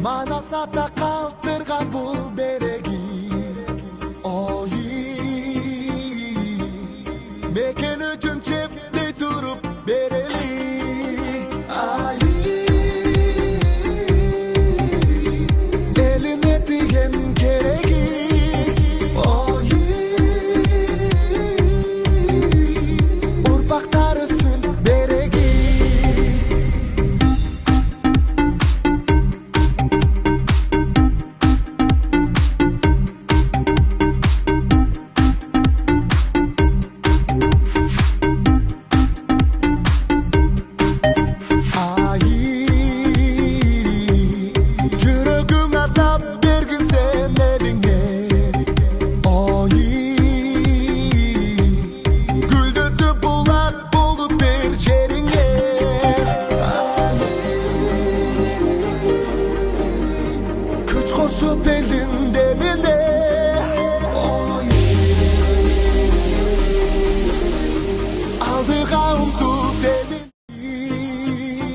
Manasата калтырган бул береги, ой мекен үчүн чептей туруп берели, ай элине тийген кереги, ой урпактар өссүн береги. Koşup elinde bile